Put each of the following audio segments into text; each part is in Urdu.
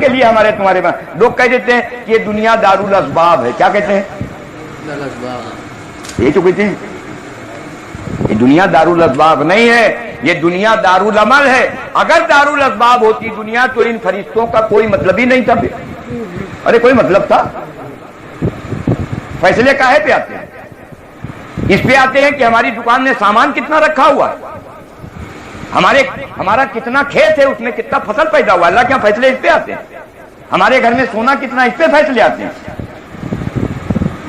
کے لیے ہمارے تمہارے پاس لوگ کہہ دیتے ہیں کہ یہ دنیا دارالاسباب ہے. کیا کہتے ہیں؟ یہ تو کہتے ہیں یہ دنیا دارالاسباب نہیں ہے, یہ دنیا دارالعمل ہے. اگر دارالاسباب ہوتی دنیا تو ان فرشتوں کا کوئی مطلب ہی نہیں تھا. ارے کوئی مطلب تھا؟ فیصلے کاہے پہ آتے ہیں؟ اس پہ آتے ہیں کہ ہماری دکان میں سامان کتنا رکھا ہوا ہے, ہمارا کتنا کھیت ہے, اس میں کتنا فصل پیدا ہوا. اللہ کیا فیصلے اس پہ آتے ہیں؟ ہمارے گھر میں سونا کتنا, اس پہ فیصلے آتے ہیں؟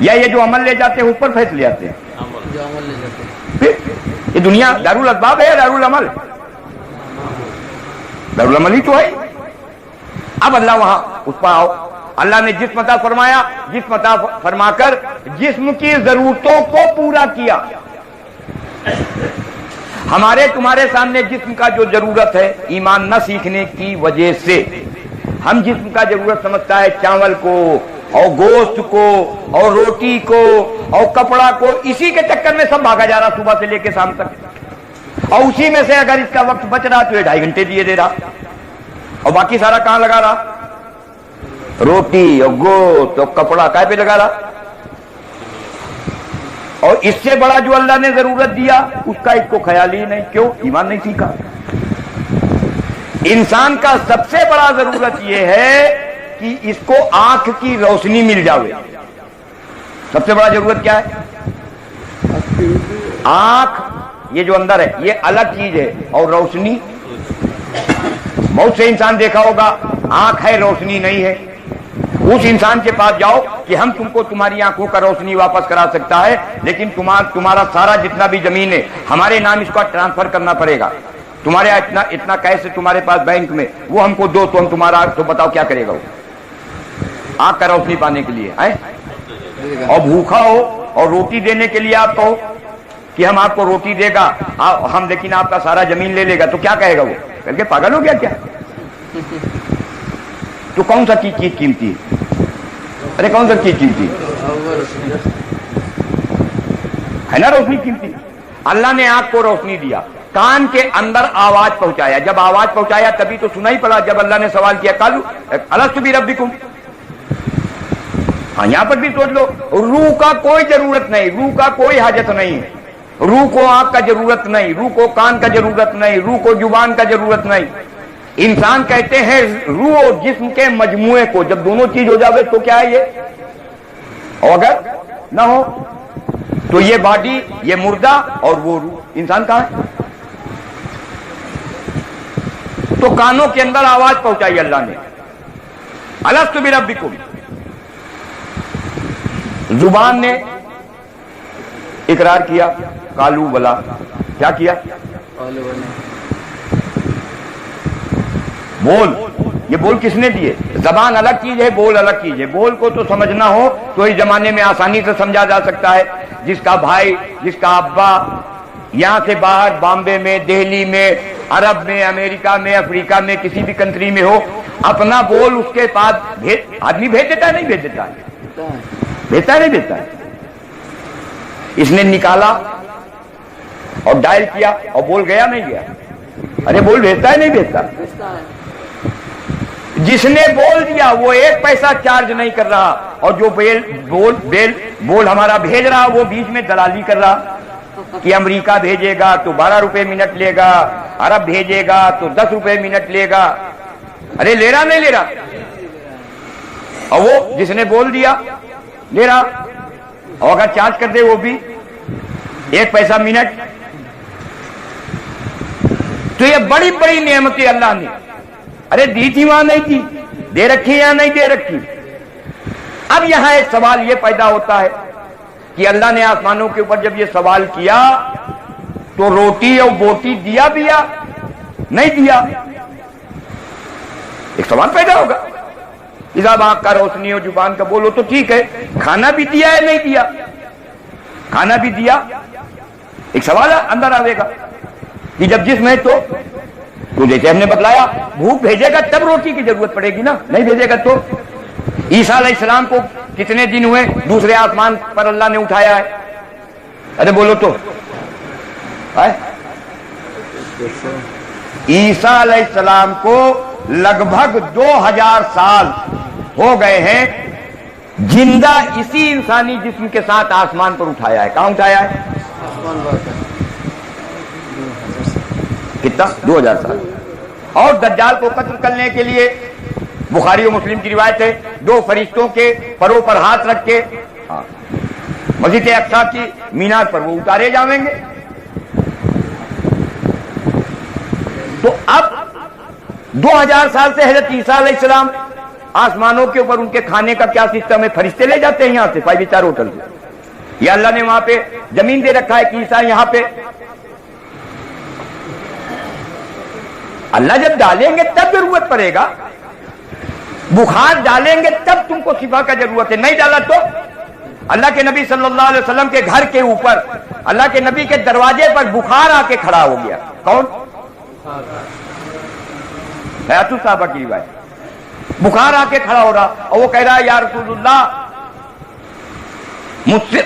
یا یہ جو عمل لے جاتے ہیں اس پر فیصلے آتے ہیں؟ یہ دنیا دارالاسباب ہے یا دارالعمل؟ دارالعمل ہی تو ہے. اب اللہ وہاں اس پر آؤ, اللہ نے جسم عطا فرمایا, جسم عطا فرما کر جسم کی ضرورتوں کو پورا کیا. ہمارے تمہارے سامنے جسم کا جو ضرورت ہے, ایمان نہ سیکھنے کی وجہ سے ہم جسم کا ضرورت سمجھتا ہے چاول کو اور گوشت کو اور روٹی کو اور کپڑا کو. اسی کے چکر میں سب بھاگا جا رہا صبح سے لے کے شام تک, اور اسی میں سے اگر اس کا وقت بچ رہا تو یہ 2.5 گھنٹے دیے دے رہا, اور باقی سارا کہاں لگا رہا؟ روٹی اور گوشت اور کپڑا کائے پہ لگا رہا. اور اس سے بڑا جو اللہ نے ضرورت دیا اس کا اس کو خیال ہی نہیں. کیوں؟ ایمان نہیں سیکھا. انسان کا سب سے بڑا ضرورت یہ ہے کہ اس کو آنکھ کی روشنی مل جاوے. سب سے بڑا ضرورت کیا ہے؟ آنکھ. یہ جو اندر ہے یہ الگ چیز ہے, اور روشنی. بہت سے انسان دیکھا ہوگا آنکھ ہے روشنی نہیں ہے. اس انسان کے پاس جاؤ کہ ہم تم کو تمہاری آنکھوں کا روشنی واپس کرا سکتا ہے, لیکن تمہارا سارا جتنا بھی زمین ہے ہمارے نام اس کا ٹرانسفر کرنا پڑے گا. تمہارے اتنا کیسے تمہارے پاس بینک میں, وہ ہم کو دو تو ہم تمہارا, تو بتاؤ کیا کرے گا وہ آنکھ کا روشنی پانے کے لیے؟ اور بھوکا ہو اور روٹی دینے کے لیے آپ کہو کہ ہم آپ کو روٹی دے گا ہم, لیکن آپ کا سارا زمین لے لے گا, تو کیا کہے گا وہ؟ کر کے پاگل ہو گیا کیا؟ تو کون سا چیز قیمتی ہے؟ ارے کون سا چیز قیمتی ہے نا؟ روشنی قیمتی. اللہ نے آنکھ کو روشنی دیا, کان کے اندر آواز پہنچایا. جب آواز پہنچایا تبھی تو سنا ہی پڑا. جب اللہ نے سوال کیا قالوا الست بربکم, ہاں یہاں پر بھی سوچ لو, روح کا کوئی ضرورت نہیں, روح کا کوئی حاجت نہیں, روح کو آنکھ کا ضرورت نہیں, روح کو کان کا ضرورت نہیں, روح کو زبان کا ضرورت نہیں. انسان کہتے ہیں روح اور جسم کے مجموعے کو, جب دونوں چیز ہو جاوے تو کیا ہے یہ, اور اگر نہ ہو تو یہ باڈی, یہ مردہ اور وہ روح. انسان کہاں ہے؟ تو کانوں کے اندر آواز پہنچائی اللہ نے الست بربکم. زبان نے اقرار کیا قالوا بلا. کیا کیا؟ بول. یہ بول کس نے دیے؟ زبان الگ چیز ہے, بول الگ چیز ہے. بول کو تو سمجھنا ہو تو اس زمانے میں آسانی سے سمجھا جا سکتا ہے. جس کا بھائی, جس کا ابا یہاں سے باہر بامبے میں, دہلی میں, عرب میں, امریکہ میں, افریقہ میں, کسی بھی کنٹری میں ہو, اپنا بول اس کے پاس آدمی بھیج دیتا ہے نہیں بھیج دیتا ہے؟ بھیجتا ہے نہیں بھیجتا ہے؟ اس نے نکالا اور ڈائل کیا اور بول گیا نہیں گیا؟ ارے بول بھیجتا ہے نہیں بھیجتا؟ جس نے بول دیا وہ 1 پیسہ چارج نہیں کر رہا, اور جو بول ہمارا بھیج رہا وہ بیچ میں دلالی کر رہا کہ امریکہ بھیجے گا تو 12 روپے منٹ لے گا, عرب بھیجے گا تو 10 روپے منٹ لے گا. ارے لے رہا نہیں لے رہا؟ اور وہ جس نے بول دیا لے رہا, اور اگر چارج کر دے وہ بھی 1 پیسہ منٹ. تو یہ بڑی بڑی نعمتیں اللہ نے ارے دی تھی, وہاں نہیں تھی, دے رکھی یا نہیں دے رکھی. اب یہاں ایک سوال یہ پیدا ہوتا ہے کہ اللہ نے آسمانوں کے اوپر جب یہ سوال کیا تو روٹی اور بوٹی دیا بھی یا نہیں دیا؟ ایک سوال پیدا ہوگا. جب آنکھ کا روشنی اور زبان کا بولو تو ٹھیک ہے, کھانا بھی دیا ہے نہیں دیا؟ کھانا بھی دیا. ایک سوال اندر آئے گا کہ جب جسم ہے تو جیسے ہم نے بتلایا بھوک بھیجے گا تب روٹی کی ضرورت پڑے گی نا, نہیں بھیجے گا تو. عیسیٰ علیہ السلام کو کتنے دن ہوئے دوسرے آسمان پر اللہ نے اٹھایا ہے؟ ارے بولو تو. عیسیٰ علیہ السلام کو لگ بھگ 2000 سال ہو گئے ہیں زندہ اسی انسانی جسم کے ساتھ آسمان پر اٹھایا ہے. کہاں اٹھایا ہے؟ کتنا؟ 2000 سال. اور دجال کو قتل کرنے کے لیے بخاری و مسلم کی روایت ہے 2 فرشتوں کے پروں پر ہاتھ رکھ کے مسجد اقصی کی مینار پر وہ اتارے جائیں گے. تو اب 2000 سال سے حضرت عیسیٰ علیہ السلام آسمانوں کے اوپر ان کے کھانے کا کیا سسٹم ہے؟ فرشتے لے جاتے ہیں یہاں سے 5 سٹار ہوٹل سے. یا اللہ نے وہاں پہ زمین دے رکھا ہے کہ عیسیٰ یہاں پہ اللہ جب ڈالیں گے تب ضرورت پڑے گا. بخار ڈالیں گے تب تم کو شفا کا ضرورت ہے. نہیں ڈالا تو اللہ کے نبی صلی اللہ علیہ وسلم کے گھر کے اوپر اللہ کے نبی کے دروازے پر بخار آ کے کھڑا ہو گیا. کون؟ حیات الصحابہ کی روایت. بخار آ کے کھڑا ہو رہا اور وہ کہہ رہا یا رسول اللہ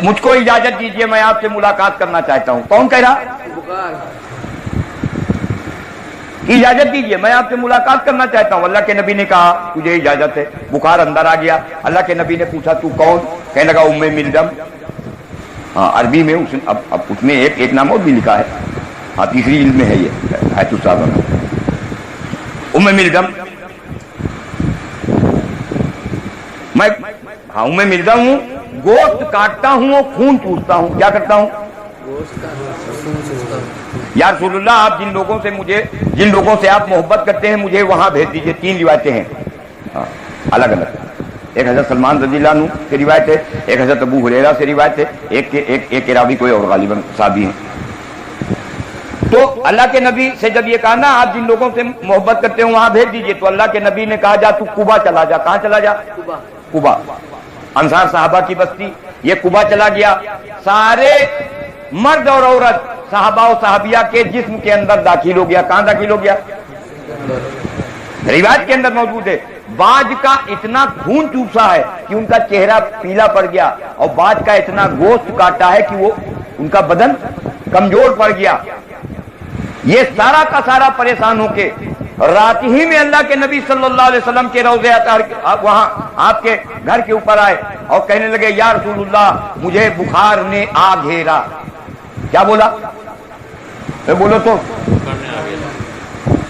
مجھ کو اجازت دیجئے میں آپ سے ملاقات کرنا چاہتا ہوں. کون کہہ رہا؟ بخار. اجازت دیجئے میں آپ سے ملاقات کرنا چاہتا ہوں. اللہ کے نبی نے کہا تجھے اجازت ہے. بخار اندر آ گیا. اللہ کے نبی نے پوچھا تو کون؟ کہنے لگا ام ملجم. عربی میں اب اس میں ایک نام اور بھی لکھا ہے. تیسری علم میں ہے یہ حیات الصحابہ میں. ام ملجم میں ام ملجم ہوں. گوشت کاٹتا ہوں اور خون چوستا ہوں. کیا کرتا ہوں؟ یا رسول اللہ آپ جن لوگوں سے آپ محبت کرتے ہیں مجھے وہاں بھیج دیجئے. 3 روایتیں ہیں الگ الگ. ایک حضرت سلمان رضی اللہ عنہ کی روایت ہے, ایک حضرت ابو ہریرہ سے روایت ہے, ایک راوی کوئی اور غالباً صحابی ہیں. تو اللہ کے نبی سے جب یہ کہا نا آپ جن لوگوں سے محبت کرتے ہو وہاں بھیج دیجئے, تو اللہ کے نبی نے کہا جا تو قبا چلا جا. کہاں چلا جا؟ قبا. انصار صحابہ کی بستی. یہ قبا چلا گیا. سارے مرد اور عورت صحابہ و صحابیہ کے جسم کے اندر داخل ہو گیا. کہاں داخل ہو گیا؟ روایت کے اندر موجود ہے باج کا اتنا خون چوسا ہے کہ ان کا چہرہ پیلا پڑ گیا, اور باج کا اتنا گوشت کاٹا ہے کہ وہ ان کا بدن کمزور پڑ گیا. یہ سارا کا سارا پریشان ہو کے رات ہی میں اللہ کے نبی صلی اللہ علیہ وسلم کے روضے اطہر وہاں آپ کے گھر کے اوپر آئے اور کہنے لگے یا رسول اللہ مجھے بخار نے آ گھیرا. کیا بولا؟ بولو تو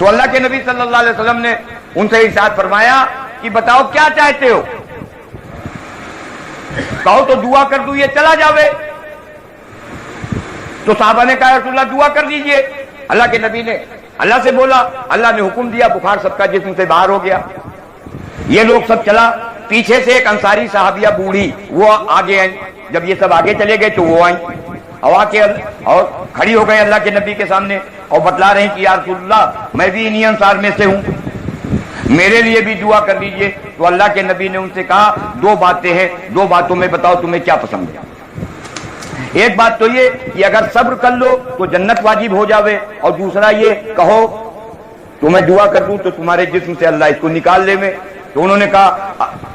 اللہ کے نبی صلی اللہ علیہ وسلم نے ان سے ارشاد فرمایا کہ بتاؤ کیا چاہتے ہو؟ کہو تو دعا کر دوں یہ چلا جاوے. تو صحابہ نے کہا رسول اللہ دعا کر دیجئے. اللہ کے نبی نے اللہ سے بولا, اللہ نے حکم دیا, بخار سب کا جسم سے باہر ہو گیا. یہ لوگ سب چلا. پیچھے سے ایک انصاری صحابیہ بوڑھی وہ آگے آئیں. جب یہ سب آگے چلے گئے تو وہ آئیں اور کھڑی ہو گئے اللہ کے نبی کے سامنے اور بتلا رہے ہیں کہ یا رسول اللہ میں بھی انہی انصار میں سے ہوں, میرے لیے بھی دعا کر دیجئے. تو اللہ کے نبی نے ان سے کہا 2 باتیں ہیں, 2 باتوں میں بتاؤ تمہیں کیا پسند ہے. ایک بات تو یہ کہ اگر صبر کر لو تو جنت واجب ہو جاوے, اور دوسرا یہ کہو تو میں دعا کر دوں تو تمہارے جسم سے اللہ اس کو نکال لے میں. تو انہوں نے کہا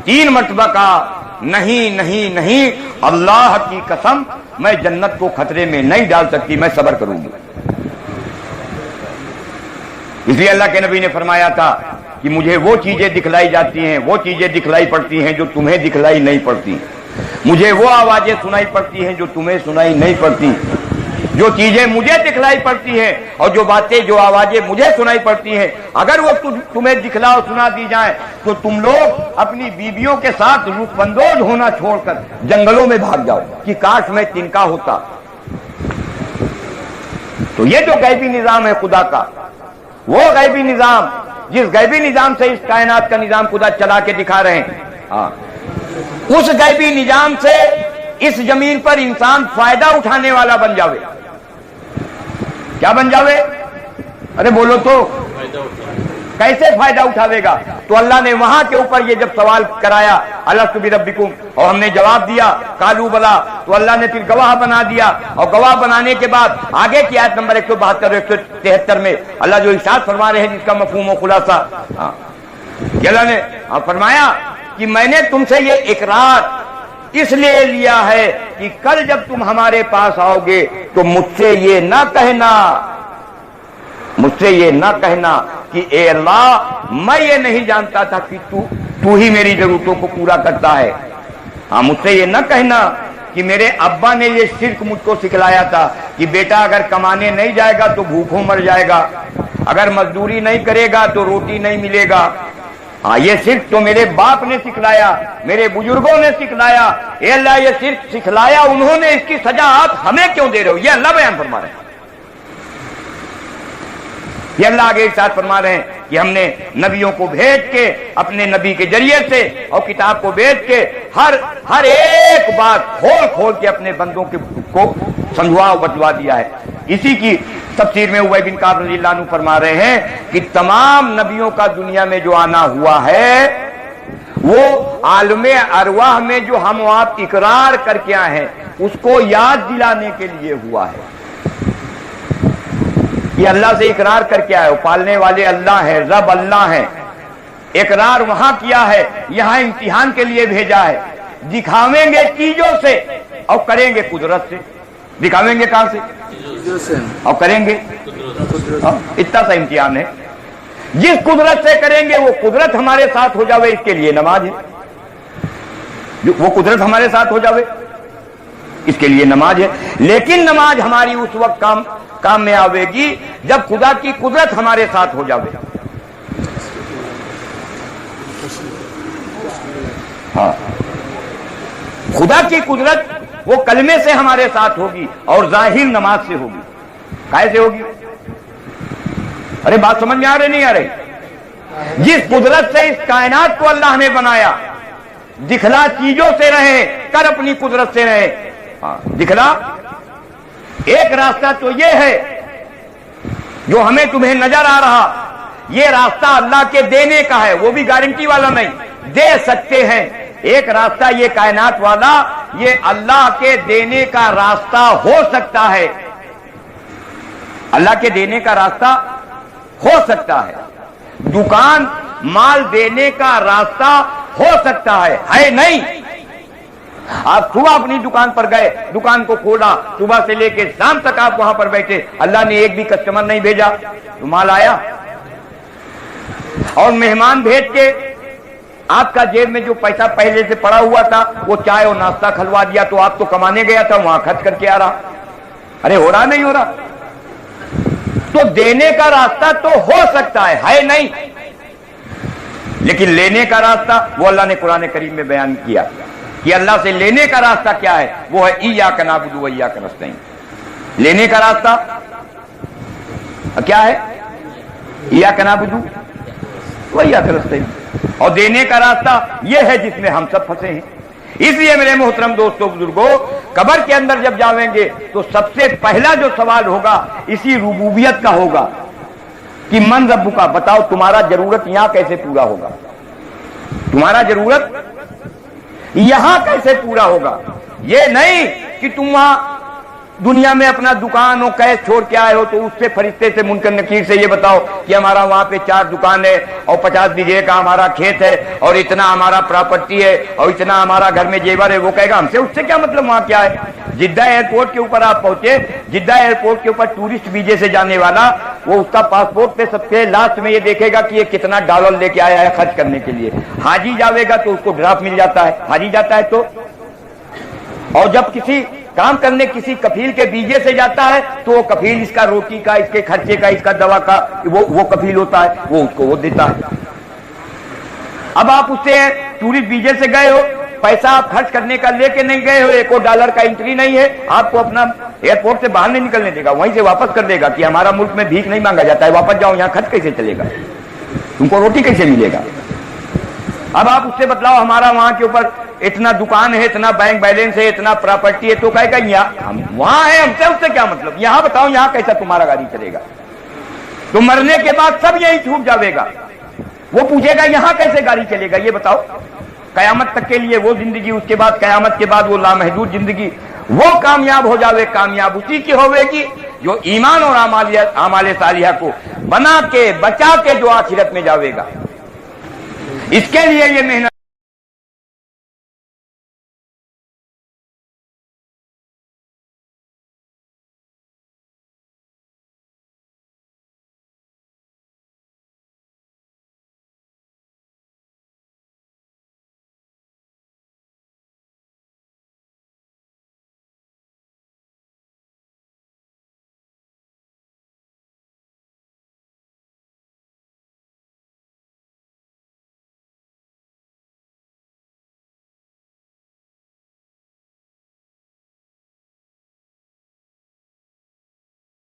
3 مرتبہ کہا نہیں نہیں نہیں, اللہ کی قسم میں جنت کو خطرے میں نہیں ڈال سکتی, میں صبر کروں گی. اس لیے اللہ کے نبی نے فرمایا تھا کہ مجھے وہ چیزیں دکھلائی جاتی ہیں, وہ چیزیں دکھلائی پڑتی ہیں جو تمہیں دکھلائی نہیں پڑتی. مجھے وہ آوازیں سنائی پڑتی ہیں جو تمہیں سنائی نہیں پڑتی. جو چیزیں مجھے دکھلائی پڑتی ہیں اور جو باتیں جو آوازیں مجھے سنائی پڑتی ہیں اگر وہ تمہیں دکھلا اور سنا دی جائیں تو تم لوگ اپنی بیویوں کے ساتھ لطف اندوز ہونا چھوڑ کر جنگلوں میں بھاگ جاؤ کہ کاش میں تنکا ہوتا. تو یہ جو غیبی نظام ہے خدا کا, وہ غیبی نظام جس غیبی نظام سے اس کائنات کا نظام خدا چلا کے دکھا رہے ہیں, اس غیبی نظام سے اس زمین پر انسان فائدہ اٹھانے والا بن جاوے. کیا بن جاوے؟ ارے بولو تو کیسے فائدہ اٹھاوے گا؟ تو اللہ نے وہاں کے اوپر یہ جب سوال کرایا الستو بربکم, اور ہم نے جواب دیا قالوا بلا, تو اللہ نے پھر گواہ بنا دیا, اور گواہ بنانے کے بعد آگے کی آیت نمبر 172 اور 173 میں اللہ جو ارشاد فرما رہے ہیں جس کا مفہوم و خلاصہ اللہ نے فرمایا کہ میں نے تم سے یہ اقرار اس لیے لیا ہے کہ کل جب تم ہمارے پاس آؤ گے تو مجھ سے یہ نہ کہنا کہ اے اللہ میں یہ نہیں جانتا تھا کہ تو ہی میری ضرورتوں کو پورا کرتا ہے. ہاں مجھ سے یہ نہ کہنا کہ میرے ابا نے یہ شرک مجھ کو سکھلایا تھا کہ بیٹا اگر کمانے نہیں جائے گا تو بھوکوں مر جائے گا, اگر مزدوری نہیں کرے گا تو روٹی نہیں ملے گا. ہاں یہ شرک تو میرے باپ نے سکھلایا, میرے بزرگوں نے سکھلایا. اے اللہ یہ شرک سکھلایا انہوں نے, اس کی سزا آپ ہمیں کیوں دے رہے ہو؟ یہ اللہ بیان فرما رہے ہیں. یہ اللہ آگے ارشاد فرما رہے ہیں کہ ہم نے نبیوں کو بھیج کے اپنے نبی کے ذریعے سے اور کتاب کو بھیج کے ہر ایک بات کھول کھول کے اپنے بندوں کو سمجھوا بتوا دیا ہے. اسی کی تفسیر میں ابی بن کعب رضی اللہ عنہ فرما رہے ہیں کہ تمام نبیوں کا دنیا میں جو آنا ہوا ہے وہ عالم ارواح میں جو ہم و آپ اقرار کر کے آئے ہیں اس کو یاد دلانے کے لیے ہوا ہے. یہ اللہ سے اقرار کر کے آئے, پالنے والے اللہ ہیں, رب اللہ ہیں. اقرار وہاں کیا ہے, یہاں امتحان کے لیے بھیجا ہے. دکھاویں گے چیزوں سے اور کریں گے قدرت سے. دکھاویں گے کہاں سے اور کریں گے, اتنا سا امتحان ہے. جس قدرت سے کریں گے وہ قدرت ہمارے ساتھ ہو جاوے, اس کے لیے نماز ہے. وہ قدرت ہمارے ساتھ ہو جاوے اس کے لیے نماز ہے. لیکن نماز ہماری اس وقت کام میں آوے گی جب خدا کی قدرت ہمارے ساتھ ہو جاوے. ہاں خدا کی قدرت وہ کلمے سے ہمارے ساتھ ہوگی اور ظاہر نماز سے ہوگی. کیسے ہوگی؟ ارے بات سمجھ میں آ رہی نہیں آ رہی؟ جس قدرت سے اس کائنات کو اللہ نے بنایا, دکھلا چیزوں سے رہے, کر اپنی قدرت سے رہے. دکھلا ایک راستہ تو یہ ہے جو ہمیں تمہیں نظر آ رہا, یہ راستہ اللہ کے دینے کا ہے, وہ بھی گارنٹی والا نہیں, دے سکتے ہیں. ایک راستہ یہ کائنات والا, یہ اللہ کے دینے کا راستہ ہو سکتا ہے. اللہ کے دینے کا راستہ ہو سکتا ہے. دکان مال دینے کا راستہ ہو سکتا ہے نہیں. آپ صبح اپنی دکان پر گئے, دکان کو کھولا, صبح سے لے کے شام تک آپ وہاں پر بیٹھے, اللہ نے ایک بھی کسٹمر نہیں بھیجا تو مال آیا. اور مہمان بھیج کے آپ کا جیب میں جو پیسہ پہلے سے پڑا ہوا تھا وہ چائے اور ناشتہ کھلوا دیا, تو آپ تو کمانے گیا تھا وہاں خرچ کر کے آ رہا. ارے ہو رہا نہیں ہو رہا؟ تو دینے کا راستہ تو ہو سکتا ہے نہیں. لیکن لینے کا راستہ وہ اللہ نے قرآن کریم میں بیان کیا کہ اللہ سے لینے کا راستہ کیا ہے, وہ ہے ایاک نعبد و ایاک نستعین. لینے کا راستہ کیا ہے؟ ایاک نعبد و ایاک نستعین. اور دینے کا راستہ یہ ہے جس میں ہم سب پھنسے ہیں. اس لیے میرے محترم دوستوں بزرگوں, قبر کے اندر جب جاویں گے تو سب سے پہلا جو سوال ہوگا اسی ربوبیت کا ہوگا کہ من رب کا, بتاؤ تمہارا ضرورت یہاں کیسے پورا ہوگا, تمہارا ضرورت یہاں کیسے پورا ہوگا. یہ نہیں کہ تم وہاں دنیا میں اپنا دکان اور کیش چھوڑ کے آئے ہو تو اس سے فرشتے سے منکر نکیر سے یہ بتاؤ کہ ہمارا وہاں پہ 4 دکان ہے اور 50 بیگھے کا ہمارا کھیت ہے اور اتنا ہمارا پراپرٹی ہے اور اتنا ہمارا گھر میں زیور ہے. وہ کہے گا ہم سے, اس سے کیا مطلب, وہاں کیا ہے. جدہ ایئرپورٹ کے اوپر آپ پہنچے, جدہ ایئرپورٹ کے اوپر ٹورسٹ ویزے سے جانے والا وہ اس کا پاسپورٹ پہ سب سے لاسٹ میں یہ دیکھے گا کہ یہ کتنا ڈالر لے کے آیا ہے خرچ کرنے کے لیے. حاجی جاوے گا تو اس کو ڈرافٹ مل جاتا ہے, حاجی جاتا ہے تو. اور جب کسی کام کرنے کسی کفیل کے ویزے سے جاتا ہے تو وہ کفیل اس کا روٹی کا, اس کے خرچے کا, اس کا دوا کا وہ کفیل ہوتا ہے, وہ اس کو وہ دیتا ہے. اب آپ اس سے ٹورسٹ ویزے سے گئے ہو, پیسہ آپ خرچ کرنے کا لے کے نہیں گئے ہو, $1 کا انٹری نہیں ہے, آپ کو اپنا ایئرپورٹ سے باہر نہیں نکلنے دے گا, وہیں سے واپس کر دے گا کہ ہمارا ملک میں بھیک نہیں مانگا جاتا ہے, واپس جاؤ, یہاں خرچ کیسے چلے گا, تم کو روٹی کیسے ملے گا. اب آپ اس سے بتلاؤ ہمارا وہاں کے اوپر اتنا دکان ہے, اتنا بینک بیلنس ہے, اتنا پراپرٹی ہے, تو کہے گا یہاں وہاں ہے, ہم سے اس سے کیا مطلب, یہاں بتاؤ یہاں کیسا تمہارا گاڑی چلے گا. تو مرنے کے بعد سب یہی چھوٹ جاوے گا. وہ پوچھے گا یہاں کیسے گاڑی چلے گا, یہ بتاؤ. قیامت تک کے لیے وہ زندگی, اس کے بعد قیامت کے بعد وہ لامحدود زندگی, وہ کامیاب ہو جاوے. کامیاب اسی کی ہوئے گی جو ایمان اور اعمال صالحہ کو بنا کے بچا کے جو آخرت میں جاوے گا. اس کے لیے یہ محنت